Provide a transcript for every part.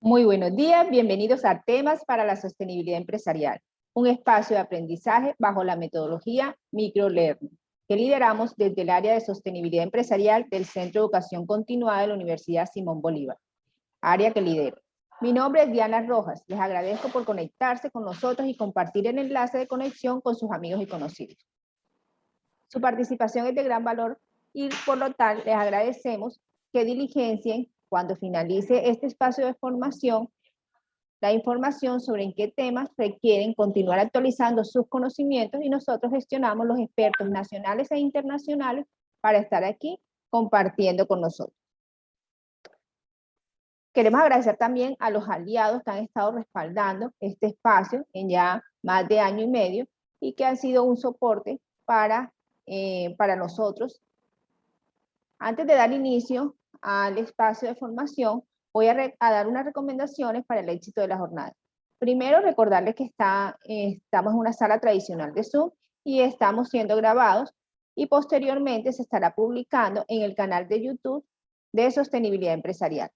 Muy buenos días, bienvenidos a Temas para la Sostenibilidad Empresarial, un espacio de aprendizaje bajo la metodología MicroLearning, que lideramos desde el área de sostenibilidad empresarial del Centro de Educación Continuada de la Universidad Simón Bolívar, área que lidero. Mi nombre es Diana Rojas, les agradezco por conectarse con nosotros y compartir el enlace de conexión con sus amigos y conocidos. Su participación es de gran valor y por lo tal les agradecemos que diligencien cuando finalice este espacio de formación la información sobre en qué temas requieren continuar actualizando sus conocimientos y nosotros gestionamos los expertos nacionales e internacionales para estar aquí compartiendo con nosotros. Queremos agradecer también a los aliados que han estado respaldando este espacio en ya más de año y medio y que han sido un soporte para nosotros. Antes de dar inicio al espacio de formación, voy a dar unas recomendaciones para el éxito de la jornada. Primero, recordarles que estamos en una sala tradicional de Zoom y estamos siendo grabados y posteriormente se estará publicando en el canal de YouTube de Sostenibilidad Empresarial.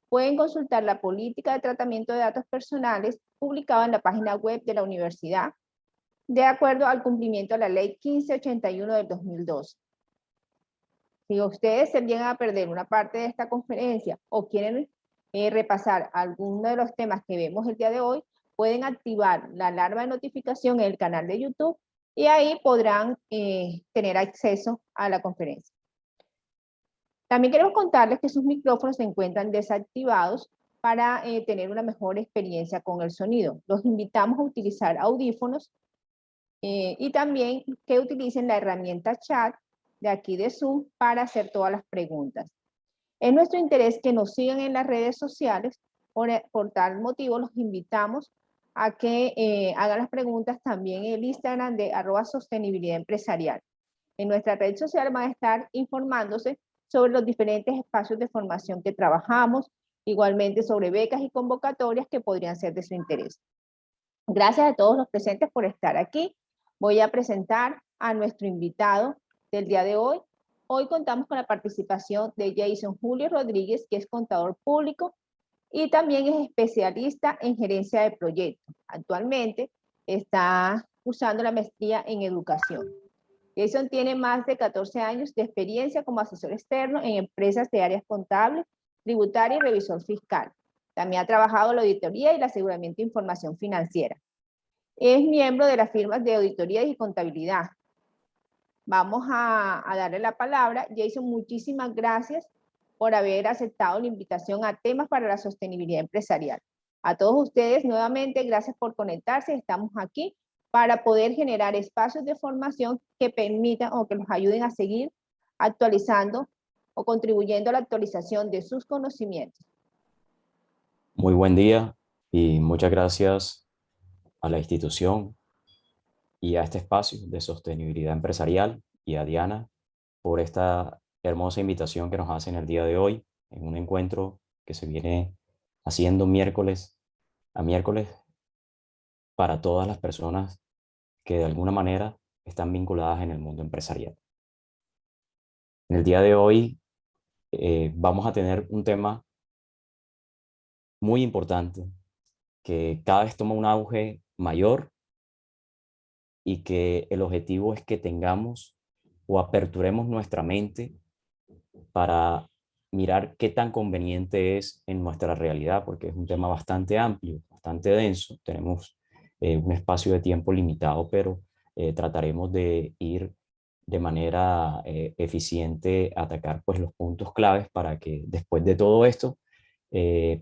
Pueden consultar la política de tratamiento de datos personales publicada en la página web de la universidad de acuerdo al cumplimiento de la Ley 1581 del 2012. Si ustedes se llegan a perder una parte de esta conferencia o quieren repasar alguno de los temas que vemos el día de hoy, pueden activar la alarma de notificación en el canal de YouTube y ahí podrán tener acceso a la conferencia. También queremos contarles que sus micrófonos se encuentran desactivados para tener una mejor experiencia con el sonido. Los invitamos a utilizar audífonos y también que utilicen la herramienta chat de aquí de Zoom para hacer todas las preguntas. Es nuestro interés que nos sigan en las redes sociales, por tal motivo los invitamos a que hagan las preguntas también en el Instagram de @sostenibilidad empresarial. En nuestra red social van a estar informándose sobre los diferentes espacios de formación que trabajamos, igualmente sobre becas y convocatorias que podrían ser de su interés. Gracias a todos los presentes por estar aquí. Voy a presentar a nuestro invitado del día de hoy. Hoy contamos con la participación de Jason Julio Rodríguez, que es contador público y también es especialista en gerencia de proyectos. Actualmente está cursando la maestría en educación. Jason tiene más de 14 años de experiencia como asesor externo en empresas de áreas contables, tributaria y revisor fiscal. También ha trabajado en la auditoría y el aseguramiento de información financiera. Es miembro de las firmas de auditoría y contabilidad. Vamos a darle la palabra. Jason, muchísimas gracias por haber aceptado la invitación a Temas para la Sostenibilidad Empresarial. A todos ustedes, nuevamente, gracias por conectarse. Estamos aquí para poder generar espacios de formación que permitan o que los ayuden a seguir actualizando o contribuyendo a la actualización de sus conocimientos. Muy buen día y muchas gracias a la institución y a este espacio de sostenibilidad empresarial y a Diana por esta hermosa invitación que nos hacen el día de hoy en un encuentro que se viene haciendo miércoles a miércoles para todas las personas que de alguna manera están vinculadas en el mundo empresarial. En el día de hoy vamos a tener un tema muy importante que cada vez toma un auge mayor y que el objetivo es que tengamos o aperturemos nuestra mente para mirar qué tan conveniente es en nuestra realidad, porque es un tema bastante amplio, bastante denso. Tenemos un espacio de tiempo limitado, pero trataremos de ir de manera eficiente a atacar pues, los puntos claves para que después de todo esto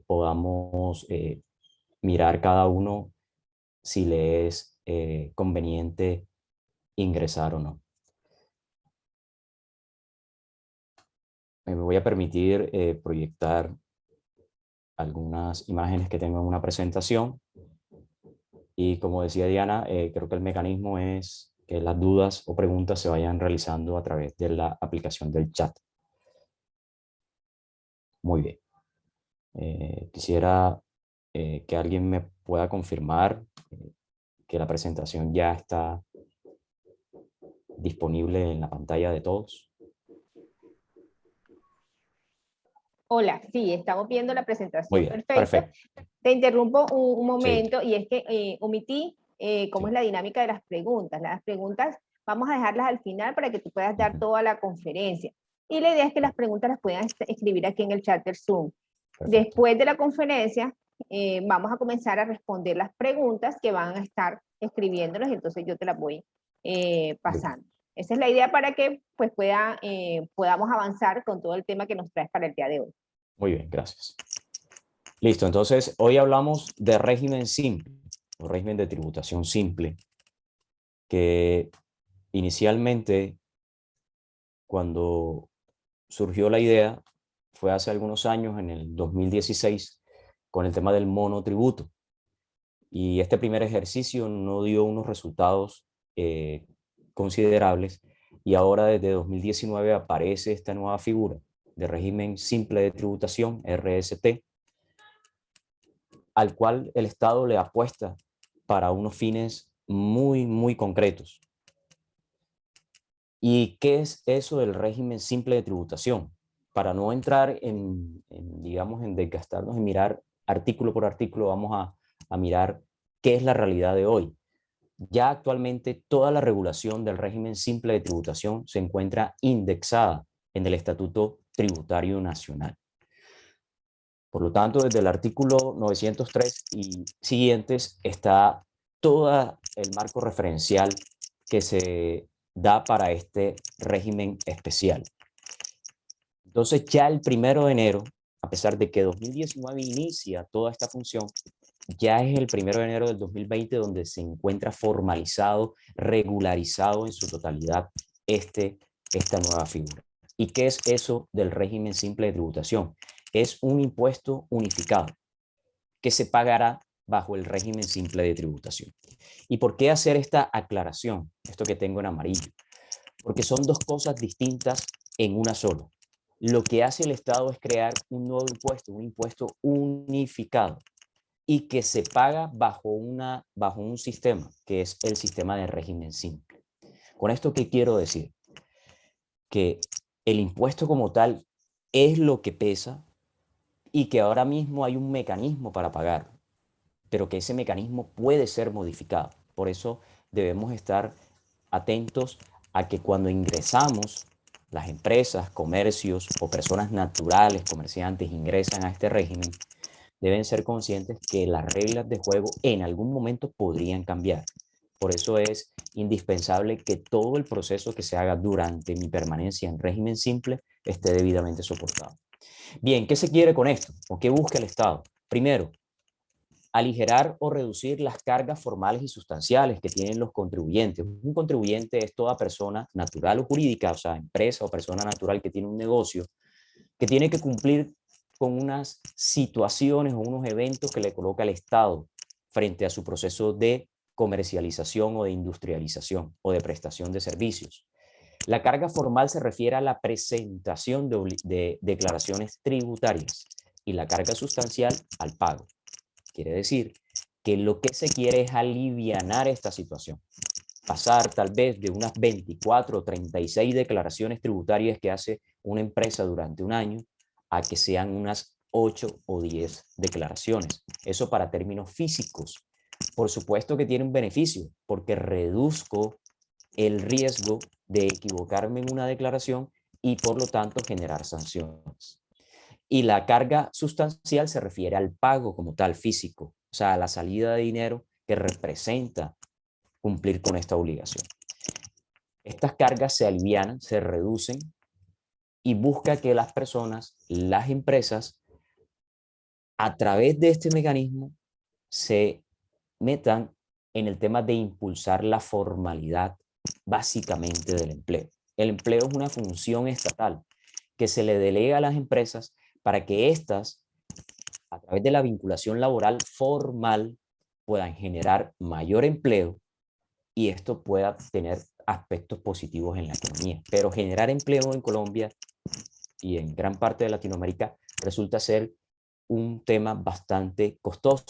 podamos mirar cada uno si le es conveniente ingresar o no. Me voy a permitir proyectar algunas imágenes que tengo en una presentación y como decía Diana, creo que el mecanismo es que las dudas o preguntas se vayan realizando a través de la aplicación del chat. Muy bien. Quisiera que alguien me pueda confirmar que la presentación ya está disponible en la pantalla de todos. Hola, sí, estamos viendo la Muy presentación bien, perfecta. perfecto. Te interrumpo un Sí. momento y es que omití cómo es Sí. la dinámica de las preguntas. Las preguntas vamos a dejarlas al final para que tú puedas dar Ujú. toda la conferencia. Y la idea es que las preguntas las puedan escribir aquí en el chat del Zoom. Perfecto. Después de la conferencia, vamos a comenzar a responder las preguntas que van a estar escribiéndolas y entonces yo te las voy Muy bien. pasando. Esa es la idea para que pues, podamos avanzar con todo el tema que nos traes para el día de hoy. Muy bien, gracias. Listo, entonces hoy hablamos de régimen simple, o régimen de tributación simple, que inicialmente, cuando surgió la idea, fue hace algunos años, en el 2016, con el tema del monotributo. Y este primer ejercicio no dio unos resultados eh, considerables, y ahora desde 2019 aparece esta nueva figura de régimen simple de tributación, RST, al cual el Estado le apuesta para unos fines muy, muy concretos. ¿Y qué es eso del régimen simple de tributación? Para no entrar digamos, en desgastarnos y mirar artículo por artículo, vamos a mirar qué es la realidad de hoy. Ya actualmente toda la regulación del régimen simple de tributación se encuentra indexada en el Estatuto Tributario Nacional. Por lo tanto, desde el artículo 903 y siguientes está todo el marco referencial que se da para este régimen especial. Entonces, ya el 1 de enero, a pesar de que 2019 inicia toda esta función, ya es el 1 de enero del 2020 donde se encuentra formalizado, regularizado en su totalidad esta nueva figura. ¿Y qué es eso del régimen simple de tributación? Es un impuesto unificado que se pagará bajo el régimen simple de tributación. ¿Y por qué hacer esta aclaración? Esto que tengo en amarillo. Porque son dos cosas distintas en una sola. Lo que hace el Estado es crear un nuevo impuesto, un impuesto unificado, y que se paga bajo un sistema, que es el sistema de régimen simple. ¿Con esto qué quiero decir? Que el impuesto como tal es lo que pesa, y que ahora mismo hay un mecanismo para pagarlo, pero que ese mecanismo puede ser modificado. Por eso debemos estar atentos a que cuando ingresamos, las empresas, comercios o personas naturales, comerciantes, ingresan a este régimen, deben ser conscientes que las reglas de juego en algún momento podrían cambiar. Por eso es indispensable que todo el proceso que se haga durante mi permanencia en régimen simple esté debidamente soportado. Bien, ¿qué se quiere con esto? ¿O qué busca el Estado? Primero, aligerar o reducir las cargas formales y sustanciales que tienen los contribuyentes. Un contribuyente es toda persona natural o jurídica, o sea, empresa o persona natural que tiene un negocio, que tiene que cumplir con unas situaciones o unos eventos que le coloca el Estado frente a su proceso de comercialización o de industrialización o de prestación de servicios. La carga formal se refiere a la presentación de declaraciones tributarias, y la carga sustancial al pago. Quiere decir que lo que se quiere es alivianar esta situación, pasar tal vez de unas 24 o 36 declaraciones tributarias que hace una empresa durante un año a que sean unas 8 o 10 declaraciones. Eso para términos físicos. Por supuesto que tiene un beneficio, porque reduzco el riesgo de equivocarme en una declaración y por lo tanto generar sanciones. Y la carga sustancial se refiere al pago como tal físico, o sea, a la salida de dinero que representa cumplir con esta obligación. Estas cargas se alivianan, se reducen, y busca que las personas, las empresas, a través de este mecanismo, se metan en el tema de impulsar la formalidad básicamente del empleo. El empleo es una función estatal que se le delega a las empresas para que éstas, a través de la vinculación laboral formal, puedan generar mayor empleo, y esto pueda tener aspectos positivos en la economía. Pero generar empleo en Colombia y en gran parte de Latinoamérica resulta ser un tema bastante costoso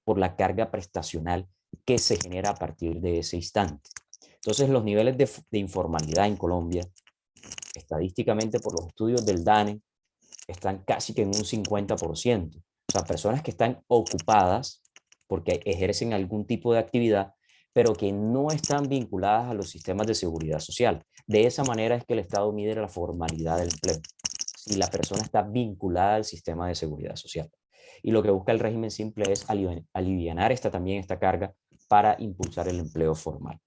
por la carga prestacional que se genera a partir de ese instante. Entonces, los niveles de informalidad en Colombia, estadísticamente por los estudios del DANE, están casi que en un 50%. O sea, personas que están ocupadas porque ejercen algún tipo de actividad, pero que no están vinculadas a los sistemas de seguridad social. De esa manera es que el Estado mide la formalidad del empleo, si la persona está vinculada al sistema de seguridad social. Y lo que busca el régimen simple es alivianar también esta carga para impulsar el empleo formal.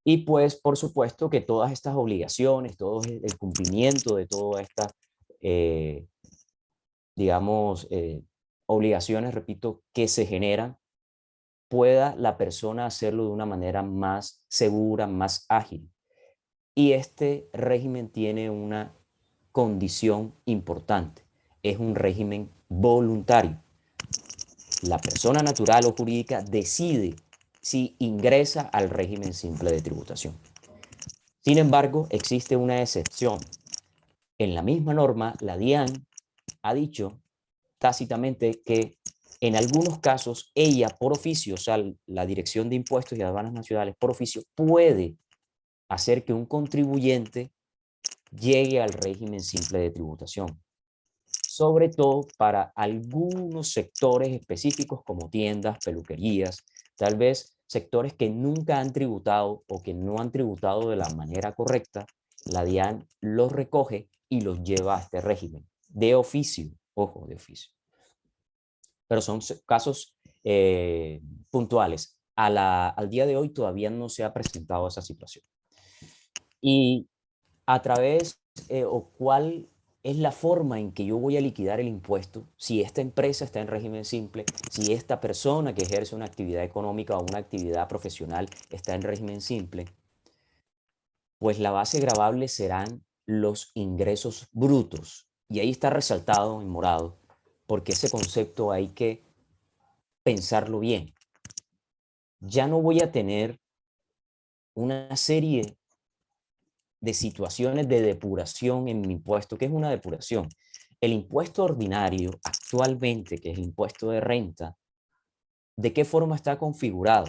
Y pues, por supuesto que todas estas obligaciones, todo el cumplimiento de todas estas, digamos, obligaciones, repito, que se generan, pueda la persona hacerlo de una manera más segura, más ágil. Y este régimen tiene una condición importante. Es un régimen voluntario. La persona natural o jurídica decide si ingresa al régimen simple de tributación. Sin embargo, existe una excepción. En la misma norma, la DIAN ha dicho tácitamente que en algunos casos ella por oficio, o sea, la Dirección de Impuestos y Aduanas Nacionales por oficio, puede hacer que un contribuyente llegue al régimen simple de tributación, sobre todo para algunos sectores específicos como tiendas, peluquerías, tal vez sectores que nunca han tributado o que no han tributado de la manera correcta. La DIAN los recoge y los lleva a este régimen de oficio, ojo, de oficio. Pero son casos puntuales. Al día de hoy todavía no se ha presentado esa situación. Y a través o cuál es la forma en que yo voy a liquidar el impuesto, si esta empresa está en régimen simple, si esta persona que ejerce una actividad económica o una actividad profesional está en régimen simple, pues la base gravable serán los ingresos brutos. Y ahí está resaltado en morado, porque ese concepto hay que pensarlo bien. Ya no voy a tener una serie de situaciones de depuración en mi impuesto. ¿Qué es una depuración? El impuesto ordinario actualmente, que es el impuesto de renta, ¿de qué forma está configurado?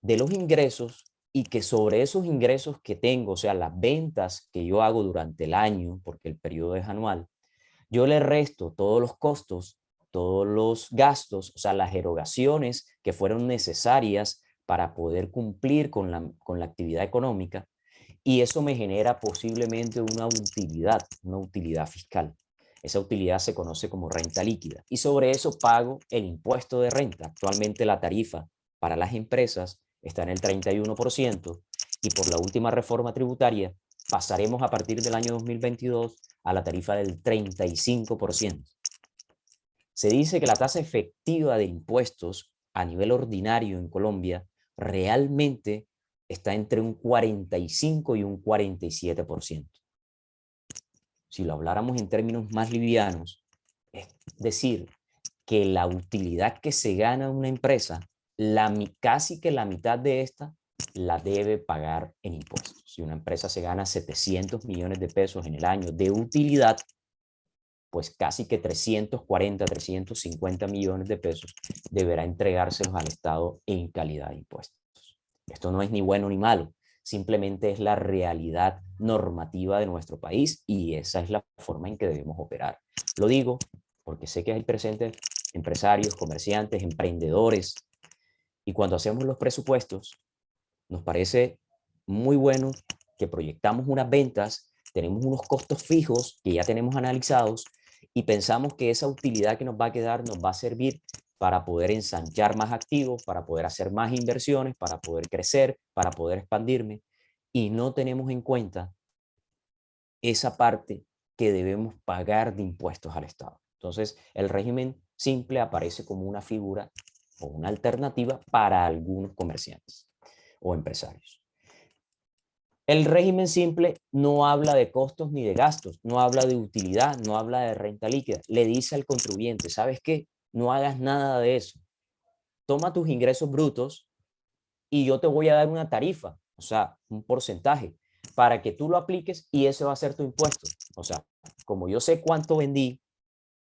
De los ingresos, y que sobre esos ingresos que tengo, o sea, las ventas que yo hago durante el año, porque el periodo es anual, yo le resto todos los costos, todos los gastos, o sea, las erogaciones que fueron necesarias para poder cumplir con la actividad económica, y eso me genera posiblemente una utilidad fiscal. Esa utilidad se conoce como renta líquida, y sobre eso pago el impuesto de renta. Actualmente la tarifa para las empresas está en el 31%, y por la última reforma tributaria pasaremos a partir del año 2022 a la tarifa del 35%. Se dice que la tasa efectiva de impuestos a nivel ordinario en Colombia realmente está entre un 45 y un 47%. Si lo habláramos en términos más livianos, es decir, que la utilidad que se gana una empresa, casi que la mitad de esta la debe pagar en impuestos. Si una empresa se gana 700 millones de pesos en el año de utilidad, pues casi que 340, 350 millones de pesos deberá entregárselos al Estado en calidad de impuestos. Esto no es ni bueno ni malo, simplemente es la realidad normativa de nuestro país, y esa es la forma en que debemos operar. Lo digo porque sé que hay presentes empresarios, comerciantes, emprendedores, y cuando hacemos los presupuestos nos parece muy bueno que proyectamos unas ventas, tenemos unos costos fijos que ya tenemos analizados, y pensamos que esa utilidad que nos va a quedar nos va a servir para poder ensanchar más activos, para poder hacer más inversiones, para poder crecer, para poder expandirme, y no tenemos en cuenta esa parte que debemos pagar de impuestos al Estado. Entonces, el régimen simple aparece como una figura o una alternativa para algunos comerciantes o empresarios. El régimen simple no habla de costos ni de gastos, no habla de utilidad, no habla de renta líquida. Le dice al contribuyente, ¿sabes qué? No hagas nada de eso. Toma tus ingresos brutos y yo te voy a dar una tarifa, o sea, un porcentaje, para que tú lo apliques, y ese va a ser tu impuesto. O sea, como yo sé cuánto vendí,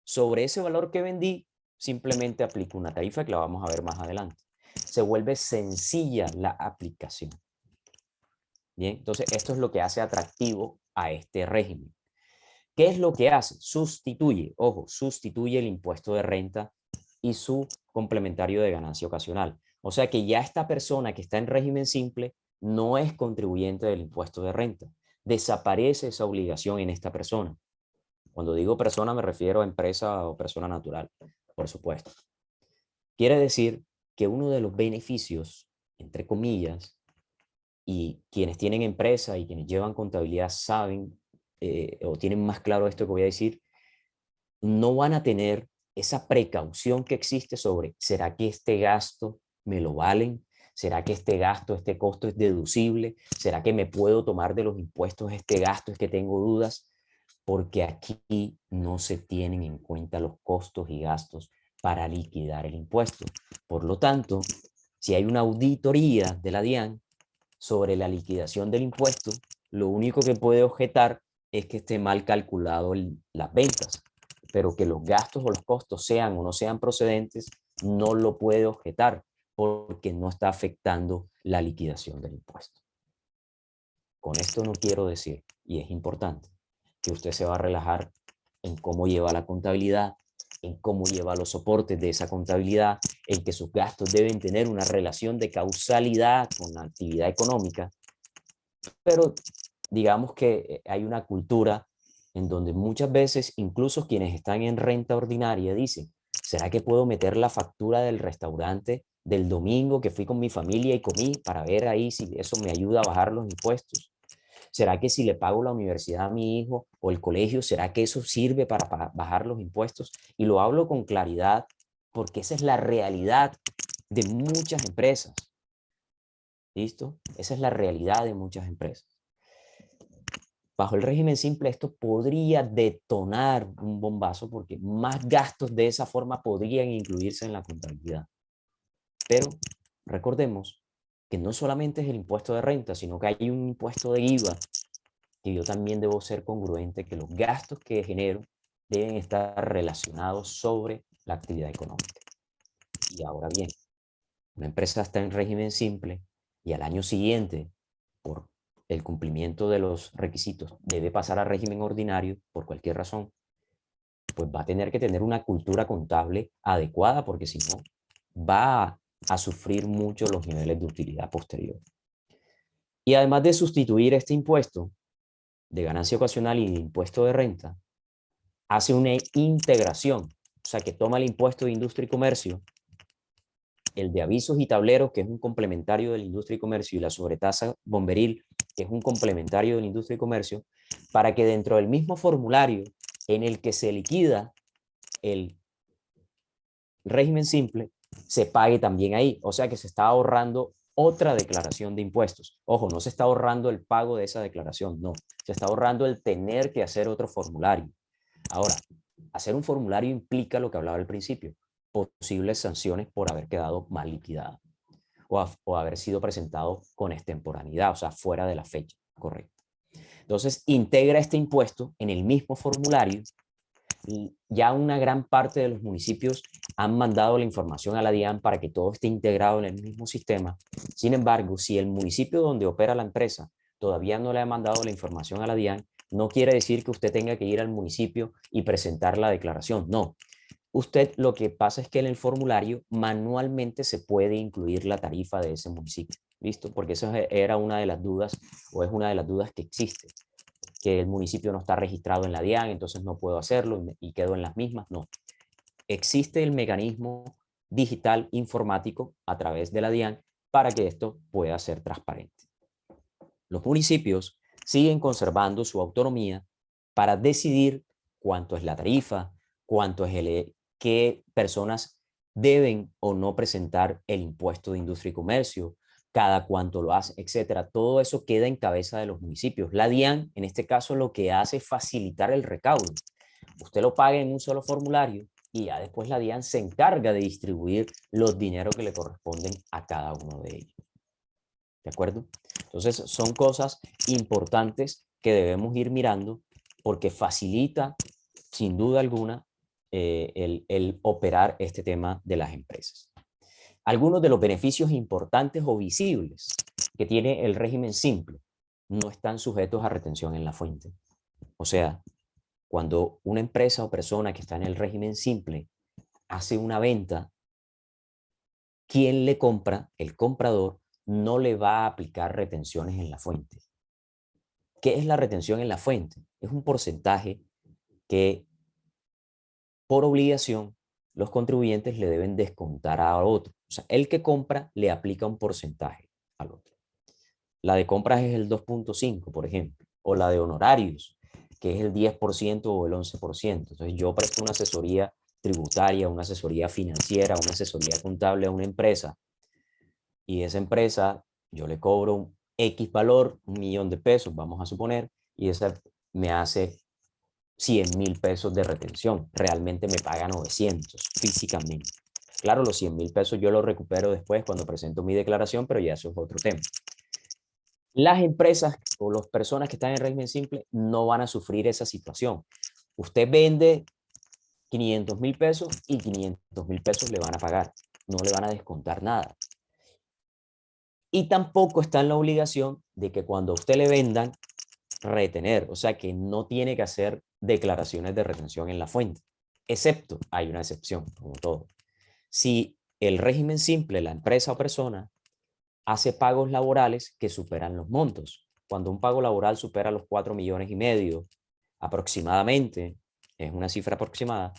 sobre ese valor que vendí, simplemente aplico una tarifa que la vamos a ver más adelante. Se vuelve sencilla la aplicación. Bien, entonces esto es lo que hace atractivo a este régimen. ¿Qué es lo que hace? Sustituye, ojo, sustituye el impuesto de renta y su complementario de ganancia ocasional. O sea que ya esta persona que está en régimen simple no es contribuyente del impuesto de renta. Desaparece esa obligación en esta persona. Cuando digo persona me refiero a empresa o persona natural, por supuesto. Quiere decir que uno de los beneficios, entre comillas, y quienes tienen empresa y quienes llevan contabilidad saben o tienen más claro esto que voy a decir, no van a tener esa precaución que existe sobre, ¿será que este gasto me lo valen? ¿Será que este gasto, este costo es deducible? ¿Será que me puedo tomar de los impuestos este gasto? Es que tengo dudas, porque aquí no se tienen en cuenta los costos y gastos para liquidar el impuesto. Por lo tanto, si hay una auditoría de la DIAN sobre la liquidación del impuesto, lo único que puede objetar es que esté mal calculado las ventas, pero que los gastos o los costos sean o no sean procedentes, no lo puede objetar porque no está afectando la liquidación del impuesto. Con esto no quiero decir, y es importante, que usted se va a relajar en cómo lleva la contabilidad, en cómo lleva los soportes de esa contabilidad, en que sus gastos deben tener una relación de causalidad con la actividad económica, pero digamos que hay una cultura en donde muchas veces incluso quienes están en renta ordinaria dicen, ¿será que puedo meter la factura del restaurante del domingo que fui con mi familia y comí para ver ahí si eso me ayuda a bajar los impuestos? ¿Será que si le pago la universidad a mi hijo o el colegio, será que eso sirve para bajar los impuestos? Y lo hablo con claridad porque esa es la realidad de muchas empresas. ¿Listo? Esa es la realidad de muchas empresas. Bajo el régimen simple esto podría detonar un bombazo porque más gastos de esa forma podrían incluirse en la contabilidad. Pero recordemos que no solamente es el impuesto de renta, sino que hay un impuesto de IVA que yo también debo ser congruente que los gastos que genero deben estar relacionados sobre la actividad económica. Y ahora bien, una empresa está en régimen simple y al año siguiente, por el cumplimiento de los requisitos, debe pasar a régimen ordinario por cualquier razón, pues va a tener que tener una cultura contable adecuada porque si no, va a sufrir mucho los niveles de utilidad posterior. Y además de sustituir este impuesto de ganancia ocasional y de impuesto de renta, hace una integración, o sea que toma el impuesto de industria y comercio, el de avisos y tableros, que es un complementario de la industria y comercio, y la sobretasa bomberil, que es un complementario de la industria y comercio, para que dentro del mismo formulario en el que se liquida el régimen simple, se pague también ahí. O sea que se está ahorrando otra declaración de impuestos. Ojo, no se está ahorrando el pago de esa declaración, no. Se está ahorrando el tener que hacer otro formulario. Ahora, hacer un formulario implica lo que hablaba al principio, posibles sanciones por haber quedado mal liquidado o haber sido presentado con extemporaneidad, o sea, fuera de la fecha correcta. Entonces, integra este impuesto en el mismo formulario y ya una gran parte de los municipios han mandado la información a la DIAN para que todo esté integrado en el mismo sistema. Sin embargo, si el municipio donde opera la empresa todavía no le ha mandado la información a la DIAN, no quiere decir que usted tenga que ir al municipio y presentar la declaración. No. Usted lo que pasa es que en el formulario manualmente se puede incluir la tarifa de ese municipio. ¿Listo? Porque esa era una de las dudas o es una de las dudas que existe. Que el municipio no está registrado en la DIAN, entonces no puedo hacerlo y quedo en las mismas. No. Existe el mecanismo digital informático a través de la DIAN para que esto pueda ser transparente. Los municipios siguen conservando su autonomía para decidir cuánto es la tarifa, cuánto es qué personas deben o no presentar el impuesto de industria y comercio, cada cuánto lo hace, etcétera. Todo eso queda en cabeza de los municipios. La DIAN, en este caso, lo que hace es facilitar el recaudo. Usted lo paga en un solo formulario y ya después la DIAN se encarga de distribuir los dineros que le corresponden a cada uno de ellos. ¿De acuerdo? Entonces, son cosas importantes que debemos ir mirando porque facilita, sin duda alguna, el operar este tema de las empresas. Algunos de los beneficios importantes o visibles que tiene el régimen simple no están sujetos a retención en la fuente. O sea, cuando una empresa o persona que está en el régimen simple hace una venta, quien le compra, el comprador, no le va a aplicar retenciones en la fuente. ¿Qué es la retención en la fuente? Es un porcentaje que por obligación los contribuyentes le deben descontar a otro. O sea, el que compra le aplica un porcentaje al otro. La de compras es el 2.5, por ejemplo, o la de honorarios, que es el 10% o el 11%. Entonces yo presto una asesoría tributaria, una asesoría financiera, una asesoría contable a una empresa, y esa empresa yo le cobro un X valor, 1.000.000 de pesos, vamos a suponer, y esa me hace 100.000 pesos de retención. Realmente me paga 900 físicamente. Claro, los 100.000 pesos yo los recupero después cuando presento mi declaración, pero ya eso es otro tema. Las empresas o las personas que están en régimen simple no van a sufrir esa situación. Usted vende 500.000 pesos y 500.000 pesos le van a pagar. No le van a descontar nada. Y tampoco está en la obligación de que cuando a usted le vendan, retener. O sea que no tiene que hacer declaraciones de retención en la fuente. Excepto, hay una excepción, como todo. Si el régimen simple, la empresa o persona, hace pagos laborales que superan los montos. Cuando un pago laboral supera los 4,5 millones aproximadamente, es una cifra aproximada,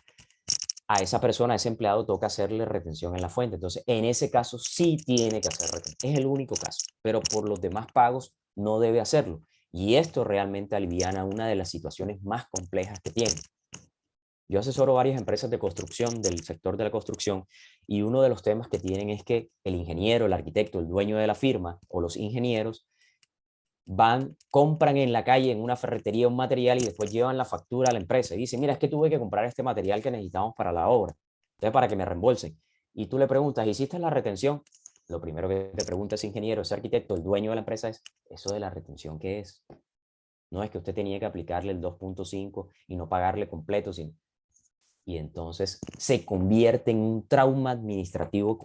a esa persona, a ese empleado, toca hacerle retención en la fuente. Entonces, en ese caso sí tiene que hacer retención. Es el único caso, pero por los demás pagos no debe hacerlo. Y esto realmente aliviana una de las situaciones más complejas que tiene. Yo asesoro varias empresas de construcción, del sector de la construcción, y uno de los temas que tienen es que el ingeniero, el arquitecto, el dueño de la firma o los ingenieros van, compran en la calle, en una ferretería, un material y después llevan la factura a la empresa y dicen, mira, es que tuve que comprar este material que necesitamos para la obra, entonces para que me reembolsen. Y tú le preguntas, ¿hiciste la retención? Lo primero que te pregunta ese ingeniero, ese arquitecto, el dueño de la empresa es, ¿eso de la retención qué es? No es que usted tenía que aplicarle el 2.5 y no pagarle completo, sino... Y entonces se convierte en un trauma administrativo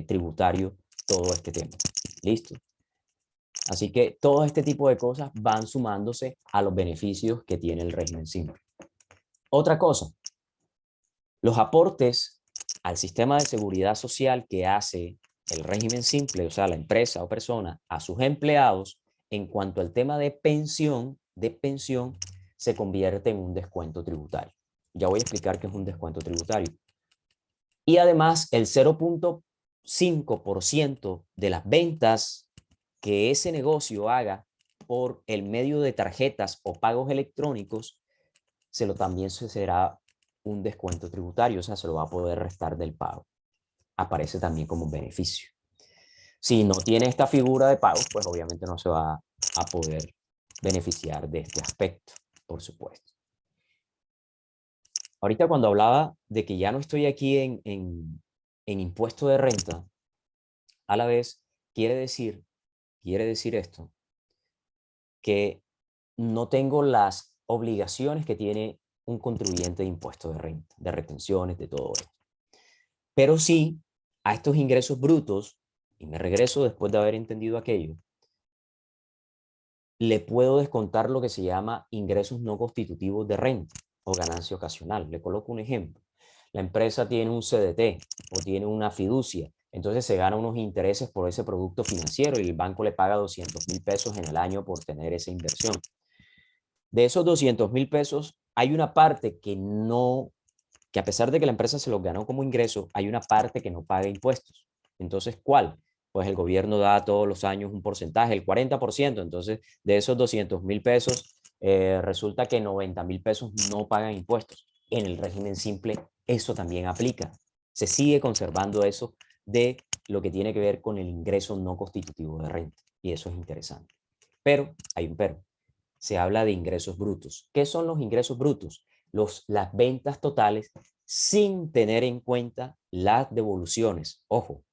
tributario todo este tema. ¿Listo? Así que todo este tipo de cosas van sumándose a los beneficios que tiene el régimen simple. Otra cosa, los aportes al sistema de seguridad social que hace el régimen simple, o sea, la empresa o persona, a sus empleados, en cuanto al tema de pensión, se convierte en un descuento tributario. Ya voy a explicar qué es un descuento tributario. Y además, el 0.5% de las ventas que ese negocio haga por el medio de tarjetas o pagos electrónicos, también será un descuento tributario, o sea, se lo va a poder restar del pago. Aparece también como un beneficio. Si no tiene esta figura de pago, pues obviamente no se va a poder beneficiar de este aspecto, por supuesto. Ahorita cuando hablaba de que ya no estoy aquí en impuesto de renta, a la vez quiere decir esto, que no tengo las obligaciones que tiene un contribuyente de impuestos de renta, de retenciones, de todo esto. Pero sí, a estos ingresos brutos, y me regreso después de haber entendido aquello, le puedo descontar lo que se llama ingresos no constitutivos de renta o ganancia ocasional. Le coloco un ejemplo. La empresa tiene un CDT o tiene una fiducia, entonces se gana unos intereses por ese producto financiero y el banco le paga 200.000 pesos en el año por tener esa inversión. De esos 200.000 pesos, hay una parte que a pesar de que la empresa se los ganó como ingreso, hay una parte que no paga impuestos. Entonces, ¿cuál? Pues el gobierno da todos los años un porcentaje, el 40%. Entonces, de esos 200.000 pesos, resulta que 90.000 pesos no pagan impuestos. En el régimen simple, eso también aplica. Se sigue conservando eso de lo que tiene que ver con el ingreso no constitutivo de renta. Y eso es interesante. Pero, hay un pero. Se habla de ingresos brutos. ¿Qué son los ingresos brutos? Las ventas totales sin tener en cuenta las devoluciones. Ojo,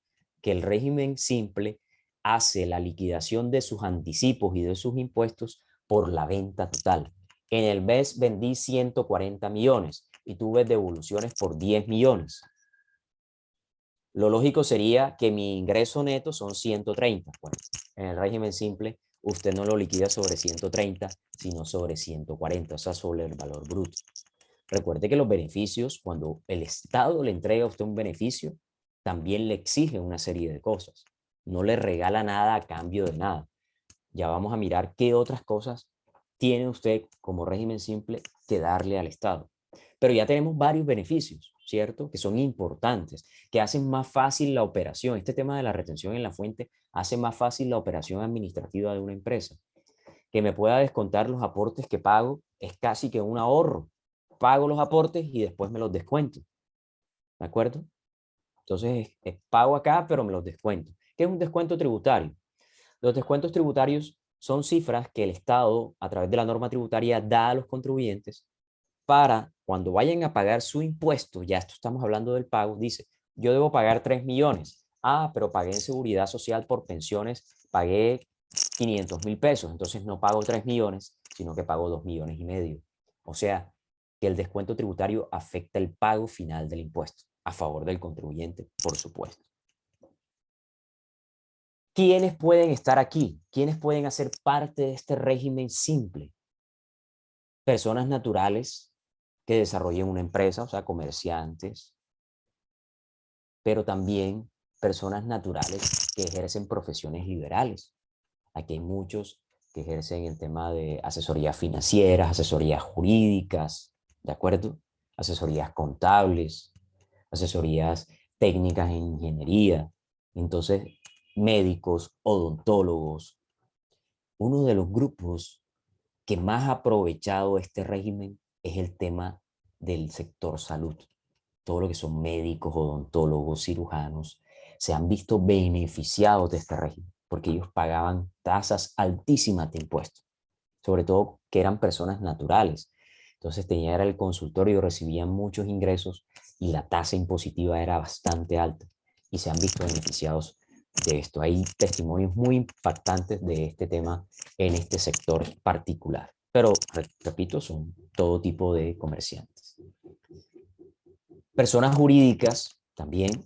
que el régimen simple hace la liquidación de sus anticipos y de sus impuestos por la venta total. En el mes vendí 140 millones y tuve devoluciones por 10 millones. Lo lógico sería que mi ingreso neto son 130. Bueno, en el régimen simple usted no lo liquida sobre 130, sino sobre 140, o sea, sobre el valor bruto. Recuerde que los beneficios, cuando el Estado le entrega a usted un beneficio, también le exige una serie de cosas. No le regala nada a cambio de nada. Ya vamos a mirar qué otras cosas tiene usted como régimen simple que darle al Estado. Pero ya tenemos varios beneficios, ¿cierto? Que son importantes, que hacen más fácil la operación. Este tema de la retención en la fuente hace más fácil la operación administrativa de una empresa. Que me pueda descontar los aportes que pago es casi que un ahorro. Pago los aportes y después me los descuento. ¿De acuerdo? Entonces, pago acá, pero me los descuento. ¿Qué es un descuento tributario? Los descuentos tributarios son cifras que el Estado, a través de la norma tributaria, da a los contribuyentes para cuando vayan a pagar su impuesto, ya esto estamos hablando del pago, dice, yo debo pagar 3 millones. Ah, pero pagué en seguridad social por pensiones, pagué 500.000 pesos, entonces no pago 3 millones, sino que pago 2,5 millones. O sea, que el descuento tributario afecta el pago final del impuesto, a favor del contribuyente, por supuesto. ¿Quiénes pueden estar aquí? ¿Quiénes pueden hacer parte de este régimen simple? Personas naturales que desarrollen una empresa, o sea, comerciantes, pero también personas naturales que ejercen profesiones liberales. Aquí hay muchos que ejercen el tema de asesorías financieras, asesorías jurídicas, ¿de acuerdo? Asesorías contables, asesorías técnicas en ingeniería. Entonces, médicos, odontólogos. Uno de los grupos que más ha aprovechado este régimen es el tema del sector salud. Todo lo que son médicos, odontólogos, cirujanos, se han visto beneficiados de este régimen, porque ellos pagaban tasas altísimas de impuestos, sobre todo que eran personas naturales. Entonces tenían el consultorio, recibían muchos ingresos y la tasa impositiva era bastante alta y se han visto beneficiados de esto. Hay testimonios muy impactantes de este tema en este sector particular. Pero, repito, son todo tipo de comerciantes. Personas jurídicas también,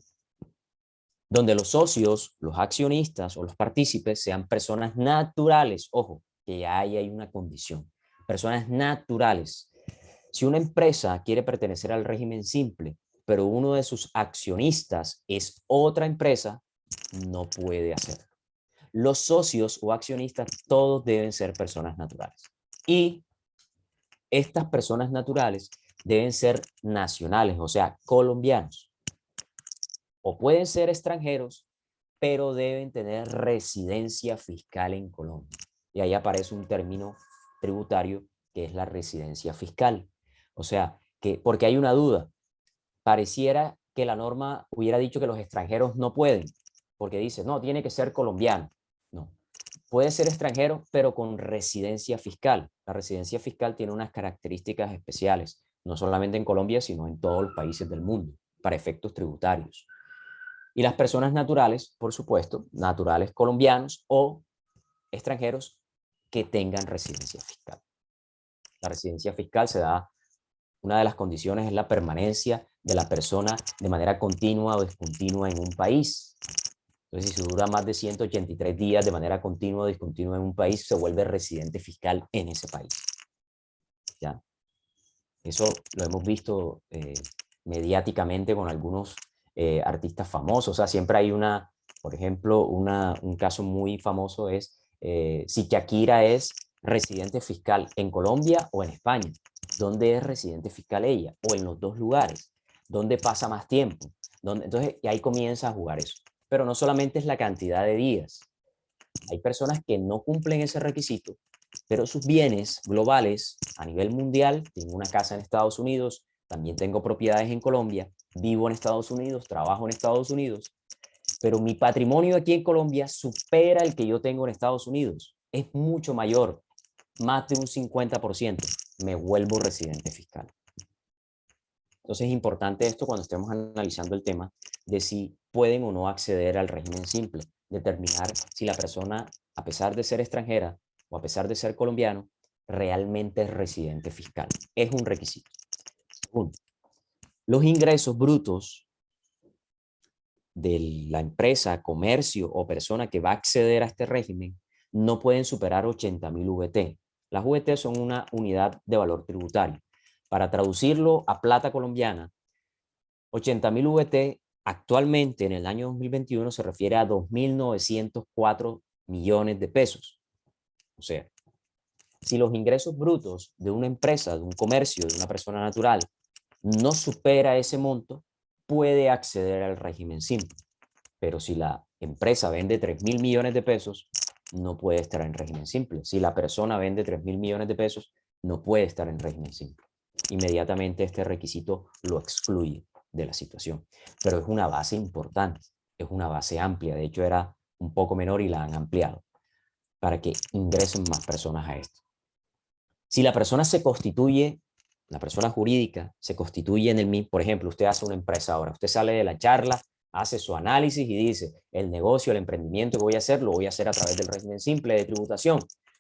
donde los socios, los accionistas o los partícipes sean personas naturales. Ojo, que ya hay una condición. Personas naturales. Si una empresa quiere pertenecer al régimen simple, pero uno de sus accionistas es otra empresa, no puede hacerlo. Los socios o accionistas todos deben ser personas naturales. Y estas personas naturales deben ser nacionales, o sea, colombianos. O pueden ser extranjeros, pero deben tener residencia fiscal en Colombia. Y ahí aparece un término tributario que es la residencia fiscal. O sea, que porque hay una duda, pareciera que la norma hubiera dicho que los extranjeros no pueden, porque dice, no, tiene que ser colombiano. No, puede ser extranjero, pero con residencia fiscal. La residencia fiscal tiene unas características especiales, no solamente en Colombia, sino en todos los países del mundo, para efectos tributarios. Y las personas naturales, por supuesto, naturales colombianos o extranjeros que tengan residencia fiscal. La residencia fiscal se da, una de las condiciones es la permanencia de la persona de manera continua o discontinua en un país. Entonces, si se dura más de 183 días de manera continua o discontinua en un país, se vuelve residente fiscal en ese país. ¿Ya? Eso lo hemos visto mediáticamente con algunos artistas famosos. O sea, siempre hay una, por ejemplo, un caso muy famoso es si Shakira es residente fiscal en Colombia o en España. ¿Dónde es residente fiscal ella? O en los dos lugares. ¿Dónde pasa más tiempo? Entonces, y ahí comienza a jugar eso. Pero no solamente es la cantidad de días. Hay personas que no cumplen ese requisito, pero sus bienes globales a nivel mundial, tengo una casa en Estados Unidos, también tengo propiedades en Colombia, vivo en Estados Unidos, trabajo en Estados Unidos, pero mi patrimonio aquí en Colombia supera el que yo tengo en Estados Unidos. Es mucho mayor, más de un 50%. Me vuelvo residente fiscal. Entonces es importante esto cuando estemos analizando el tema de si pueden o no acceder al régimen simple, determinar si la persona, a pesar de ser extranjera o a pesar de ser colombiano, realmente es residente fiscal. Es un requisito. Segundo, los ingresos brutos de la empresa, comercio o persona que va a acceder a este régimen no pueden superar 80.000 VT. Las VT son una unidad de valor tributario. Para traducirlo a plata colombiana, 80.000 VT actualmente en el año 2021 se refiere a 2.904 millones de pesos. O sea, si los ingresos brutos de una empresa, de un comercio, de una persona natural, no supera ese monto, puede acceder al régimen simple. Pero si la empresa vende 3.000 millones de pesos, no puede estar en régimen simple. Si la persona vende 3.000 millones de pesos, no puede estar en régimen simple. Inmediatamente este requisito lo excluye de la situación. Pero es una base importante, es una base amplia. De hecho, era un poco menor y la han ampliado para que ingresen más personas a esto. Si la persona se constituye, la persona jurídica se constituye en el mismo, por ejemplo, usted hace una empresa ahora, usted sale de la charla, hace su análisis y dice, el negocio, el emprendimiento que voy a hacer, lo voy a hacer a través del régimen simple de tributación.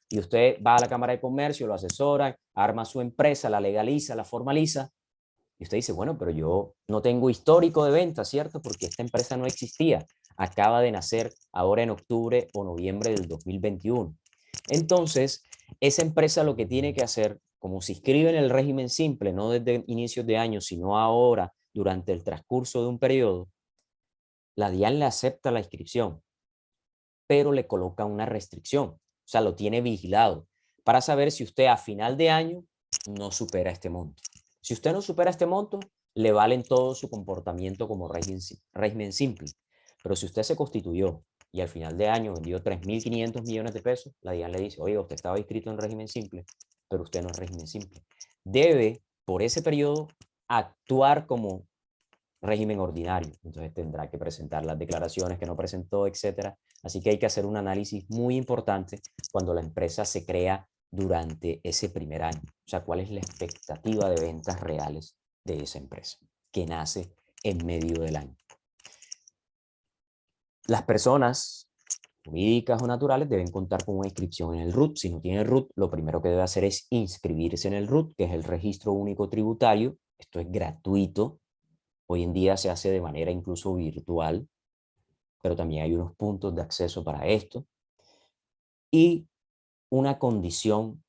Y usted va a la Cámara de Comercio, lo asesora, arma su empresa, la legaliza, la formaliza. Y usted dice, bueno, pero yo no tengo histórico de venta, ¿cierto? Porque esta empresa no existía. Acaba de nacer ahora en octubre o noviembre del 2021. Entonces, esa empresa lo que tiene que hacer, como se inscribe en el régimen simple, no desde inicios de año, sino ahora, durante el transcurso de un periodo, la DIAN le acepta la inscripción, pero le coloca una restricción. O sea, lo tiene vigilado para saber si usted a final de año no supera este monto. Si usted no supera este monto, le valen todo su comportamiento como régimen simple. Pero si usted se constituyó y al final de año vendió 3.500 millones de pesos, la DIAN le dice, oiga, usted estaba inscrito en régimen simple, pero usted no es régimen simple. Debe, por ese periodo, actuar como régimen ordinario. Entonces tendrá que presentar las declaraciones que no presentó, etcétera. Así que hay que hacer un análisis muy importante cuando la empresa se crea durante ese primer año. O sea, cuál es la expectativa de ventas reales de esa empresa que nace en medio del año. Las personas jurídicas o naturales deben contar con una inscripción en el RUT. Si no tiene RUT, lo primero que debe hacer es inscribirse en el RUT, que es el Registro Único Tributario. Esto es gratuito. Hoy en día se hace de manera incluso virtual, pero también hay unos puntos de acceso para esto. Y una condición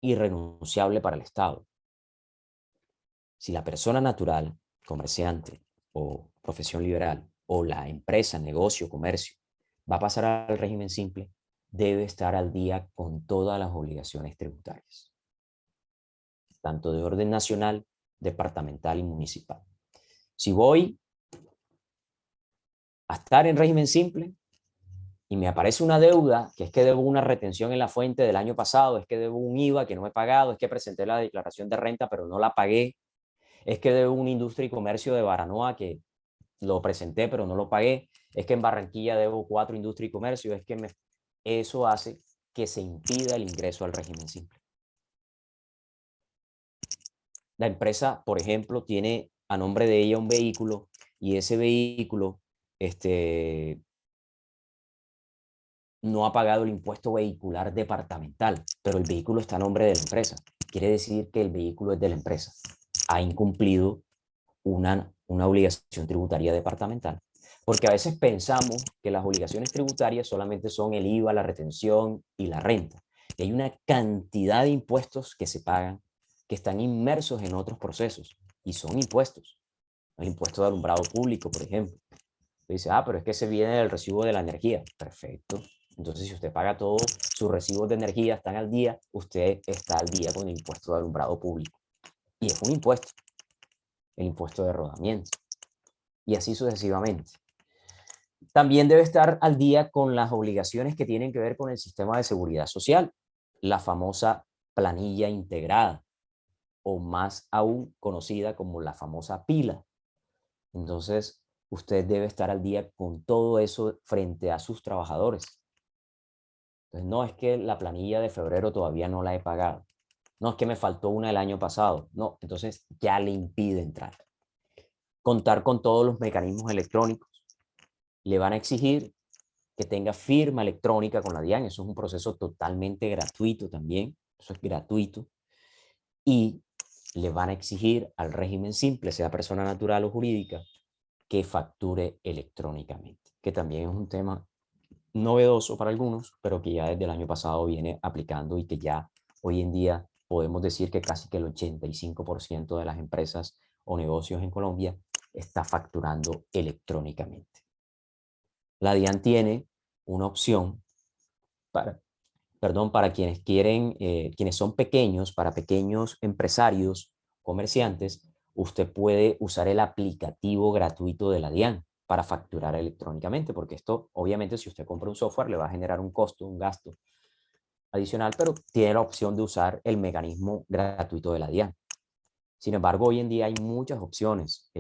irrenunciable para el Estado. Si la persona natural, comerciante o profesión liberal, o la empresa, negocio, comercio, va a pasar al régimen simple, debe estar al día con todas las obligaciones tributarias, tanto de orden nacional, departamental y municipal. Si voy a estar en régimen simple y me aparece una deuda, que es que debo una retención en la fuente del año pasado, es que debo un IVA que no he pagado, es que presenté la declaración de renta pero no la pagué, es que debo una industria y comercio de Baranoa que lo presenté pero no lo pagué, es que en Barranquilla debo 4 industria y comercio, es que eso hace que se impida el ingreso al régimen simple. La empresa, por ejemplo, tiene a nombre de ella un vehículo y ese vehículo no ha pagado el impuesto vehicular departamental, pero el vehículo está a nombre de la empresa. Quiere decir que el vehículo es de la empresa. Ha incumplido una obligación tributaria departamental. Porque a veces pensamos que las obligaciones tributarias solamente son el IVA, la retención y la renta. Y hay una cantidad de impuestos que se pagan que están inmersos en otros procesos y son impuestos. El impuesto de alumbrado público, por ejemplo. Dice, pero es que se viene del recibo de la energía. Perfecto. Entonces, si usted paga todos sus recibos de energía, están al día, usted está al día con el impuesto de alumbrado público. Y es un impuesto, el impuesto de rodamiento. Y así sucesivamente. También debe estar al día con las obligaciones que tienen que ver con el sistema de seguridad social, la famosa planilla integrada, o más aún conocida como la famosa pila. Entonces, usted debe estar al día con todo eso frente a sus trabajadores. Entonces, no es que la planilla de febrero todavía no la he pagado. No es que me faltó una el año pasado. No, entonces ya le impide entrar. Contar con todos los mecanismos electrónicos. Le van a exigir que tenga firma electrónica con la DIAN. Eso es un proceso totalmente gratuito también. Eso es gratuito. Y le van a exigir al régimen simple, sea persona natural o jurídica, que facture electrónicamente, que también es un tema novedoso para algunos, pero que ya desde el año pasado viene aplicando y que ya hoy en día podemos decir que casi que el 85% de las empresas o negocios en Colombia está facturando electrónicamente. La DIAN tiene una opción para quienes quieren, quienes son pequeños, para pequeños empresarios, comerciantes, usted puede usar el aplicativo gratuito de la DIAN para facturar electrónicamente, porque esto, obviamente, si usted compra un software, le va a generar un costo, un gasto adicional, pero tiene la opción de usar el mecanismo gratuito de la DIAN. Sin embargo, hoy en día hay muchas opciones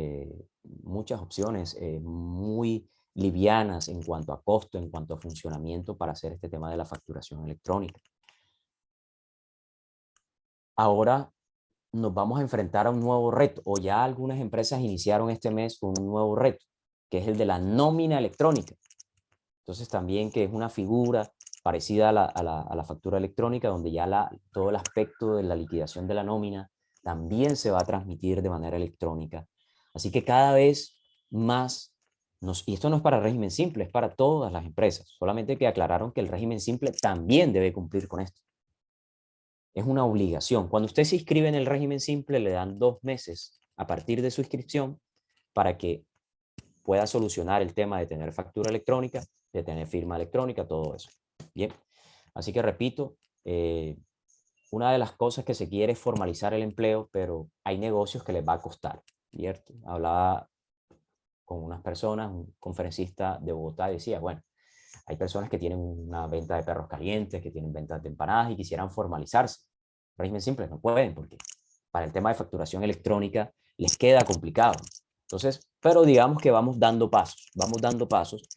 muy livianas en cuanto a costo, en cuanto a funcionamiento para hacer este tema de la facturación electrónica. Ahora nos vamos a enfrentar a un nuevo reto, o ya algunas empresas iniciaron este mes con un nuevo reto, que es el de la nómina electrónica. Entonces también que es una figura parecida a la factura electrónica, donde ya todo el aspecto de la liquidación de la nómina también se va a transmitir de manera electrónica. Así que cada vez más, y esto no es para régimen simple, es para todas las empresas, solamente que aclararon que el régimen simple también debe cumplir con esto. Es una obligación. Cuando usted se inscribe en el régimen simple, le dan 2 meses a partir de su inscripción para que pueda solucionar el tema de tener factura electrónica, de tener firma electrónica, todo eso. Bien, así que repito, una de las cosas que se quiere es formalizar el empleo, pero hay negocios que les va a costar, ¿cierto? Hablaba con unas personas, un conferencista de Bogotá decía, bueno, hay personas que tienen una venta de perros calientes, que tienen ventas de empanadas y quisieran formalizarse. Régimen simple, no pueden porque para el tema de facturación electrónica les queda complicado. Entonces, pero digamos que vamos dando pasos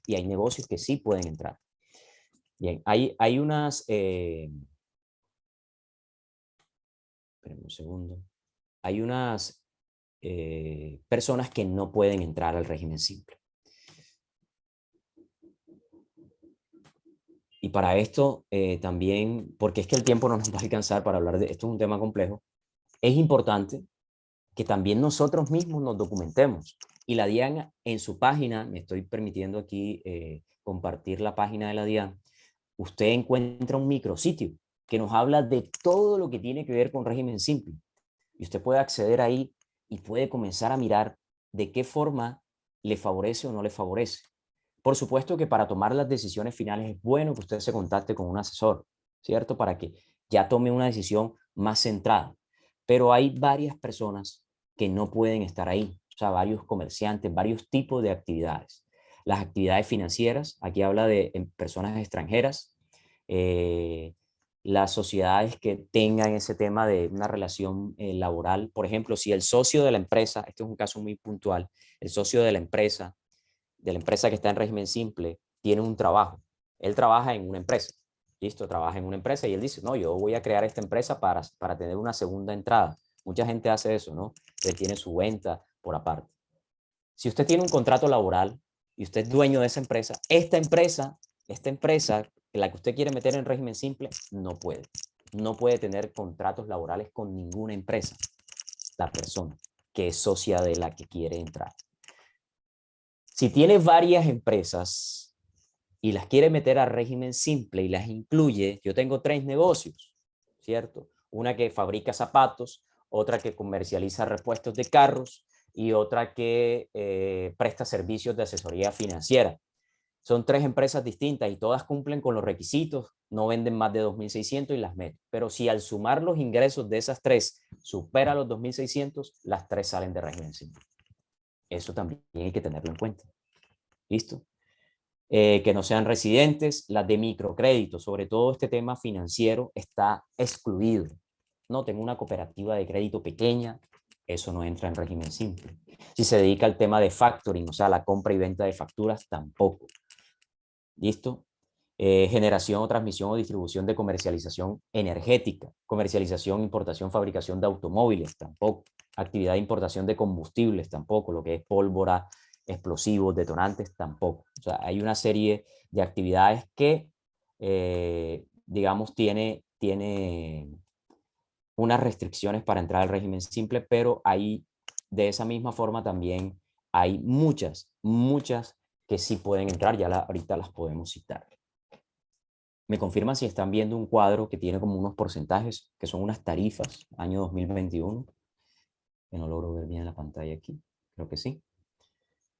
y hay negocios que sí pueden entrar. Bien, hay unas, espérenme un segundo, hay unas personas que no pueden entrar al régimen simple. Y para esto también, porque es que el tiempo no nos va a alcanzar para hablar de esto, es un tema complejo, es importante que también nosotros mismos nos documentemos. Y la DIAN en su página, me estoy permitiendo aquí compartir la página de la DIAN, usted encuentra un micrositio que nos habla de todo lo que tiene que ver con régimen simple. Y usted puede acceder ahí y puede comenzar a mirar de qué forma le favorece o no le favorece. Por supuesto que para tomar las decisiones finales es bueno que usted se contacte con un asesor, ¿cierto? Para que ya tome una decisión más centrada. Pero hay varias personas que no pueden estar ahí, o sea, varios comerciantes, varios tipos de actividades. Las actividades financieras, aquí habla de personas extranjeras, las sociedades que tengan ese tema de una relación laboral. Por ejemplo, si el socio de la empresa, este es un caso muy puntual, el socio de la empresa que está en régimen simple, tiene un trabajo. Él trabaja en una empresa. Listo, trabaja en una empresa y él dice, no, yo voy a crear esta empresa para tener una segunda entrada. Mucha gente hace eso, ¿no? Él tiene su venta por aparte. Si usted tiene un contrato laboral y usted es dueño de esa empresa, esta empresa, la que usted quiere meter en régimen simple, no puede. No puede tener contratos laborales con ninguna empresa, la persona que es socia de la que quiere entrar. Si tiene varias empresas y las quiere meter a régimen simple y las incluye, yo tengo 3 negocios, ¿cierto? Una que fabrica zapatos, otra que comercializa repuestos de carros y otra que presta servicios de asesoría financiera. Son 3 empresas distintas y todas cumplen con los requisitos, no venden más de 2.600 y las meto. Pero si al sumar los ingresos de esas 3 supera los 2.600, las 3 salen de régimen simple. Eso también hay que tenerlo en cuenta. ¿Listo? Que no sean residentes, las de microcrédito, sobre todo este tema financiero está excluido. No, tengo una cooperativa de crédito pequeña, eso no entra en régimen simple. Si se dedica al tema de factoring, o sea, la compra y venta de facturas, tampoco. ¿Listo? Generación o transmisión o distribución de comercialización energética, comercialización, importación, fabricación de automóviles, tampoco. Actividad de importación de combustibles, tampoco. Lo que es pólvora, explosivos, detonantes, tampoco. O sea, hay una serie de actividades que, digamos, tiene unas restricciones para entrar al régimen simple, pero hay, de esa misma forma también hay muchas que sí pueden entrar, ahorita las podemos citar. Me confirman si están viendo un cuadro que tiene como unos porcentajes, que son unas tarifas, año 2021, que no logro ver bien la pantalla aquí, creo que sí,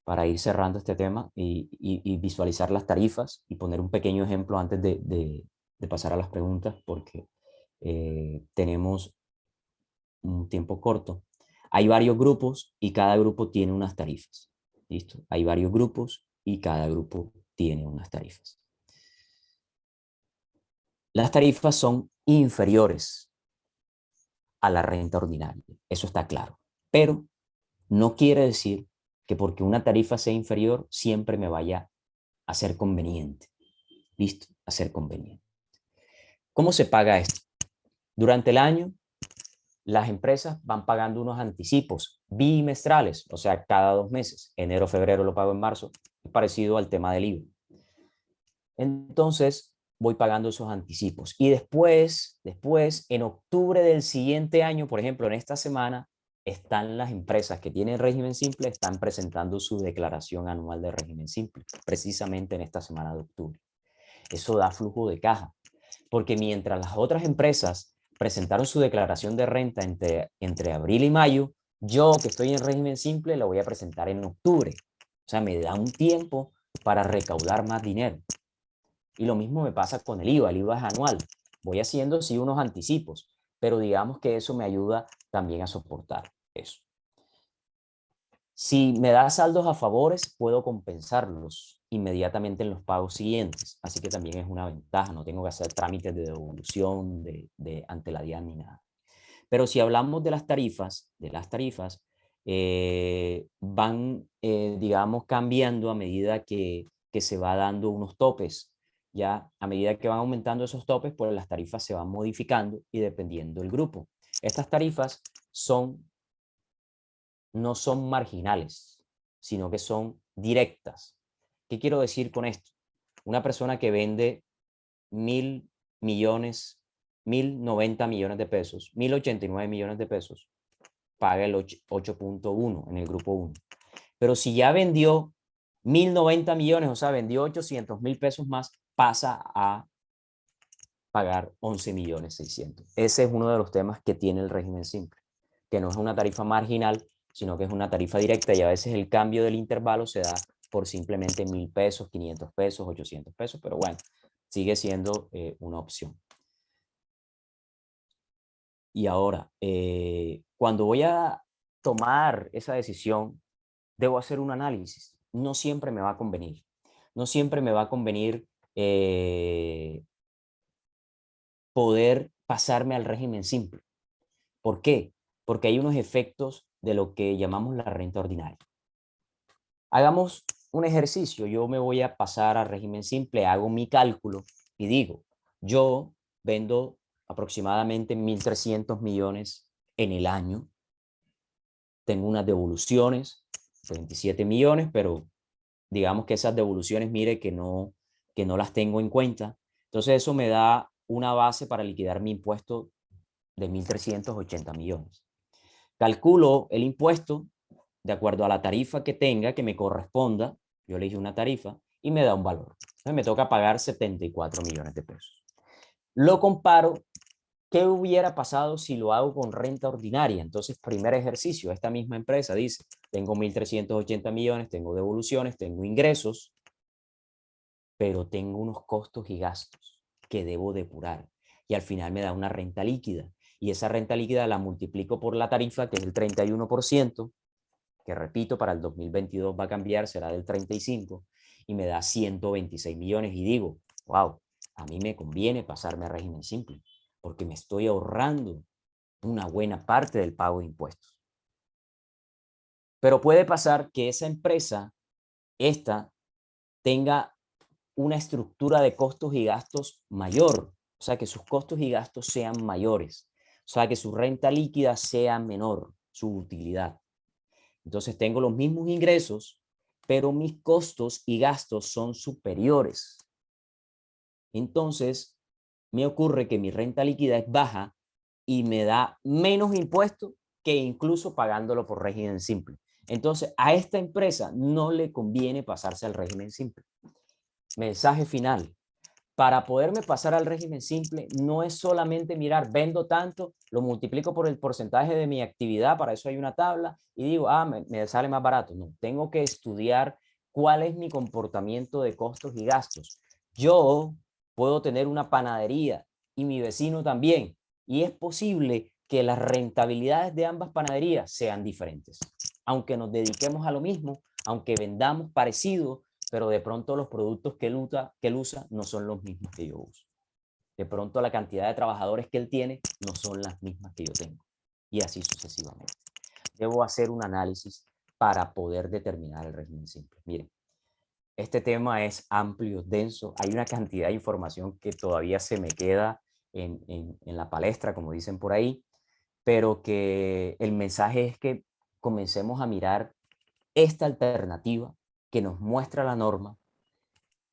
para ir cerrando este tema y visualizar las tarifas y poner un pequeño ejemplo antes de pasar a las preguntas, porque tenemos un tiempo corto. Hay varios grupos y cada grupo tiene unas tarifas. ¿Listo? Hay varios grupos y cada grupo tiene unas tarifas. Las tarifas son inferiores a la renta ordinaria. Eso está claro. Pero no quiere decir que porque una tarifa sea inferior siempre me vaya a ser conveniente. ¿Listo? A ser conveniente. ¿Cómo se paga esto? Durante el año, las empresas van pagando unos anticipos bimestrales, o sea, cada 2 meses. Enero, febrero lo pago en marzo. Es parecido al tema del IVA. Entonces, voy pagando esos anticipos. Y después, en octubre del siguiente año, por ejemplo, en esta semana, están las empresas que tienen régimen simple, están presentando su declaración anual de régimen simple, precisamente en esta semana de octubre. Eso da flujo de caja, porque mientras las otras empresas presentaron su declaración de renta entre abril y mayo, yo que estoy en régimen simple la voy a presentar en octubre. O sea, me da un tiempo para recaudar más dinero. Y lo mismo me pasa con el IVA es anual. Voy haciendo sí unos anticipos, pero digamos que eso me ayuda también a soportar eso. Si me da saldos a favores, puedo compensarlos inmediatamente en los pagos siguientes. Así que también es una ventaja, no tengo que hacer trámites de devolución ante la DIAN ni nada. Pero si hablamos de las tarifas, van, digamos, cambiando a medida que se va dando unos topes. Ya a medida que van aumentando esos topes, pues las tarifas se van modificando y dependiendo del grupo. Estas tarifas no son marginales, sino que son directas. ¿Qué quiero decir con esto? Una persona que vende 1.000 millones, 1.090 millones de pesos, 1.089 millones de pesos, paga el 8.1 en el grupo 1. Pero si ya vendió 1.090 millones, o sea, vendió 800.000 pesos más, pasa a pagar 11.600.000. Ese es uno de los temas que tiene el régimen simple, que no es una tarifa marginal, sino que es una tarifa directa y a veces el cambio del intervalo se da por simplemente 1.000 pesos, 500 pesos, 800 pesos, pero bueno, sigue siendo una opción. Y ahora, cuando voy a tomar esa decisión, debo hacer un análisis. No siempre me va a convenir. No siempre me va a convenir poder pasarme al régimen simple. ¿Por qué? Porque hay unos efectos de lo que llamamos la renta ordinaria. Hagamos un ejercicio. Yo me voy a pasar al régimen simple, hago mi cálculo y digo, yo vendo aproximadamente 1.300 millones en el año. Tengo unas devoluciones, 27 millones, pero digamos que esas devoluciones, mire que no las tengo en cuenta. Entonces eso me da una base para liquidar mi impuesto de 1.380 millones. Calculo el impuesto de acuerdo a la tarifa que tenga, que me corresponda. Yo elegí una tarifa y me da un valor. Entonces me toca pagar 74 millones de pesos. Lo comparo. ¿Qué hubiera pasado si lo hago con renta ordinaria? Entonces, primer ejercicio, esta misma empresa dice, tengo 1.380 millones, tengo devoluciones, tengo ingresos, pero tengo unos costos y gastos que debo depurar. Y al final me da una renta líquida. Y esa renta líquida la multiplico por la tarifa, que es el 31%, que repito, para el 2022 va a cambiar, será del 35%, y me da 126 millones. Y digo, wow, a mí me conviene pasarme a régimen simple, porque me estoy ahorrando una buena parte del pago de impuestos. Pero puede pasar que esa empresa, tenga una estructura de costos y gastos mayor, o sea, que sus costos y gastos sean mayores, o sea, que su renta líquida sea menor, su utilidad. Entonces tengo los mismos ingresos, pero mis costos y gastos son superiores. Entonces, me ocurre que mi renta líquida es baja y me da menos impuestos que incluso pagándolo por régimen simple. Entonces, a esta empresa no le conviene pasarse al régimen simple. Mensaje final. para poderme pasar al régimen simple, no es solamente mirar, vendo tanto, lo multiplico por el porcentaje de mi actividad, para eso hay una tabla, y digo, me sale más barato. No, tengo que estudiar cuál es mi comportamiento de costos y gastos. Yo puedo tener una panadería y mi vecino también, y es posible que las rentabilidades de ambas panaderías sean diferentes. Aunque nos dediquemos a lo mismo, aunque vendamos parecido, pero de pronto los productos que él usa no son los mismos que yo uso. De pronto la cantidad de trabajadores que él tiene no son las mismas que yo tengo. Y así sucesivamente. Debo hacer un análisis para poder determinar el régimen simple. Miren, este tema es amplio, denso. Hay una cantidad de información que todavía se me queda en la palestra, como dicen por ahí, pero que el mensaje es que comencemos a mirar esta alternativa que nos muestra la norma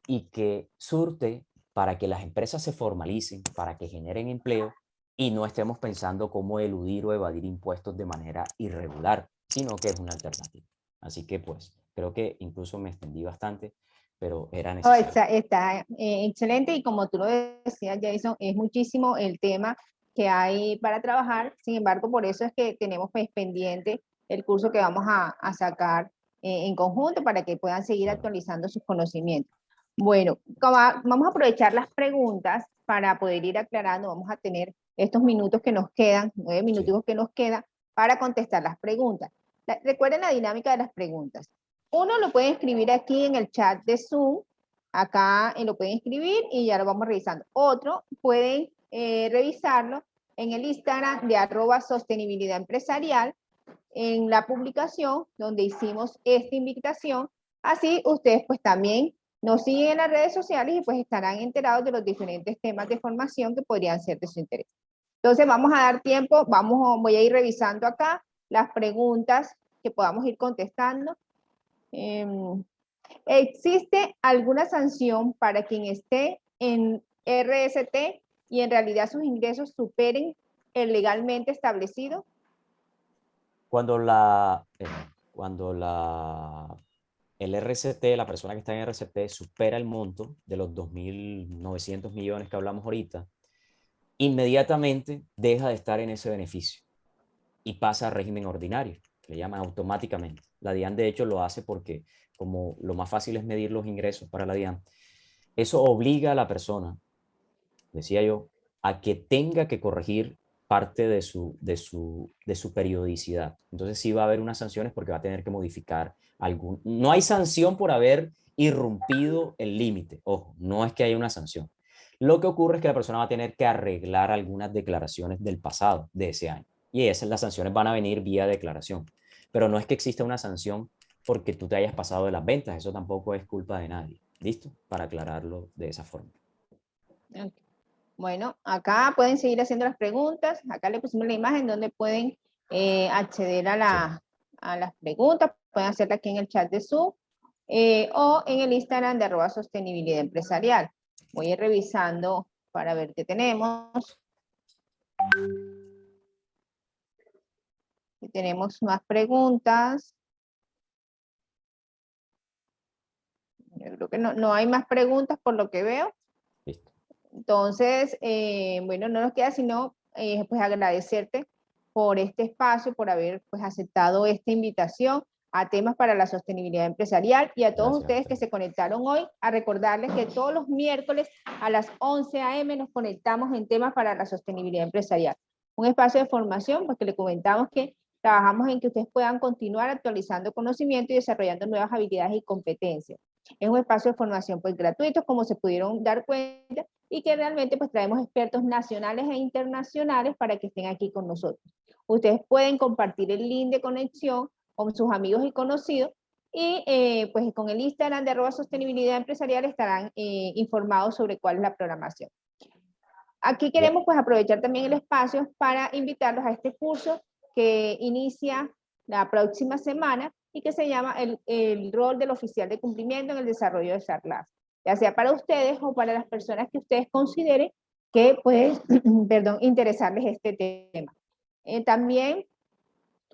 y que surte para que las empresas se formalicen, para que generen empleo y no estemos pensando cómo eludir o evadir impuestos de manera irregular, sino que es una alternativa. Así que pues creo que incluso me extendí bastante, pero era Oh, necesario. está excelente y como tú lo decías, Jason, es muchísimo el tema que hay para trabajar. Sin embargo, por eso es que tenemos pues, pendiente el curso que vamos a sacar en conjunto para que puedan seguir Claro. actualizando sus conocimientos. Bueno, vamos a aprovechar las preguntas para poder ir aclarando. Vamos a tener estos minutos que nos quedan, 9 minutos Sí. que nos quedan para contestar las preguntas. Recuerden la dinámica de las preguntas. Uno lo puede escribir aquí en el chat de Zoom. Acá lo pueden escribir y ya lo vamos revisando. Otro pueden revisarlo en el Instagram de @sostenibilidad empresarial, en la publicación donde hicimos esta invitación. Así ustedes pues también nos siguen en las redes sociales y pues estarán enterados de los diferentes temas de formación que podrían ser de su interés. Entonces vamos a dar tiempo, voy a ir revisando acá las preguntas que podamos ir contestando. ¿Existe alguna sanción para quien esté en RST y en realidad sus ingresos superen el legalmente establecido? Cuando el RCT, la persona que está en RCT, supera el monto de los 2.900 millones que hablamos ahorita, inmediatamente deja de estar en ese beneficio y pasa a régimen ordinario, que le llaman automáticamente. La DIAN de hecho lo hace porque como lo más fácil es medir los ingresos para la DIAN, eso obliga a la persona, decía yo, a que tenga que corregir parte de su periodicidad. Entonces sí va a haber unas sanciones porque va a tener que modificar algún... No hay sanción por haber irrumpido el límite. Ojo, no es que haya una sanción. Lo que ocurre es que la persona va a tener que arreglar algunas declaraciones del pasado, de ese año. Y esas, las sanciones van a venir vía declaración. Pero no es que exista una sanción porque tú te hayas pasado de las ventas. Eso tampoco es culpa de nadie. ¿Listo? Para aclararlo de esa forma. Okay. Bueno, acá pueden seguir haciendo las preguntas. Acá le pusimos la imagen donde pueden acceder a las preguntas. Pueden hacerla aquí en el chat de Zoom o en el Instagram de @sostenibilidad empresarial. Voy a ir revisando para ver qué tenemos. Si tenemos más preguntas. Yo creo que no hay más preguntas por lo que veo. Listo. Entonces, bueno, no nos queda sino pues agradecerte por este espacio, por haber pues aceptado esta invitación a temas para la sostenibilidad empresarial y a todos Gracias a ustedes que ustedes. se conectaron hoy, a recordarles que todos los miércoles a las 11 a.m. nos conectamos en temas para la sostenibilidad empresarial. Un espacio de formación, porque le comentamos que trabajamos en que ustedes puedan continuar actualizando conocimiento y desarrollando nuevas habilidades y competencias. Es un espacio de formación pues gratuito, como se pudieron dar cuenta, y que realmente pues traemos expertos nacionales e internacionales para que estén aquí con nosotros. Ustedes pueden compartir el link de conexión con sus amigos y conocidos y pues con el Instagram de @sostenibilidad empresarial estarán informados sobre cuál es la programación. Aquí queremos pues aprovechar también el espacio para invitarlos a este curso que inicia la próxima semana y que se llama el rol del oficial de cumplimiento en el desarrollo de SARLAS, ya sea para ustedes o para las personas que ustedes consideren que puede interesarles este tema. También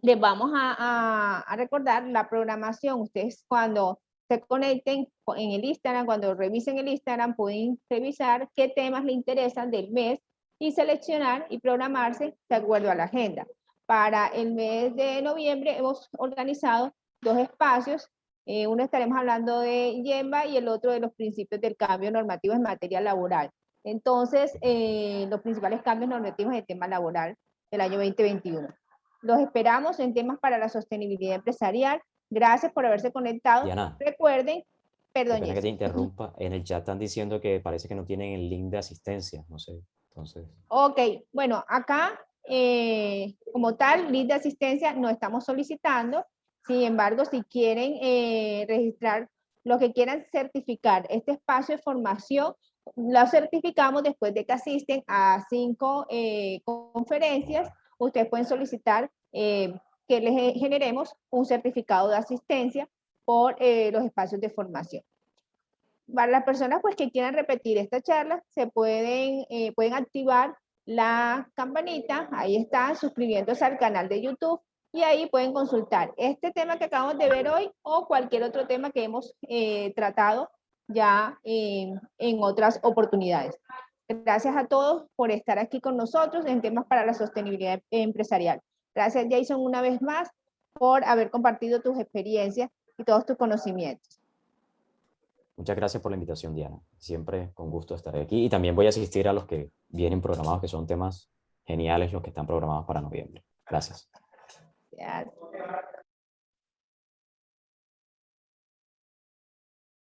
les vamos a recordar la programación. Ustedes cuando se conecten en el Instagram, cuando revisen el Instagram pueden revisar qué temas les interesan del mes y seleccionar y programarse de acuerdo a la agenda. Para el mes de noviembre hemos organizado 2 espacios. Uno estaremos hablando de YEMBA y el otro de los principios del cambio normativo en materia laboral. Entonces, los principales cambios normativos en el tema laboral del año 2021. Los esperamos en temas para la sostenibilidad empresarial. Gracias por haberse conectado. Diana, Recuerden, qué perdón, pena que te Jason. interrumpa. En el chat están diciendo que parece que no tienen el link de asistencia, no sé. Entonces, Ok, bueno, acá como tal, lead de asistencia no estamos solicitando. Sin embargo, si quieren registrar lo que quieran certificar este espacio de formación, lo certificamos después de que asisten a 5 conferencias. Ustedes pueden solicitar que les generemos un certificado de asistencia por los espacios de formación. Para las personas pues, que quieran repetir esta charla, pueden activar la campanita, ahí está, suscribiéndose al canal de YouTube y ahí pueden consultar este tema que acabamos de ver hoy o cualquier otro tema que hemos tratado ya en otras oportunidades. Gracias a todos por estar aquí con nosotros en temas para la sostenibilidad empresarial. Gracias, Jason, una vez más por haber compartido tus experiencias y todos tus conocimientos. muchas gracias por la invitación, Diana. Siempre con gusto estaré aquí. Y también voy a asistir a los que vienen programados, que son temas geniales los que están programados para noviembre. Gracias.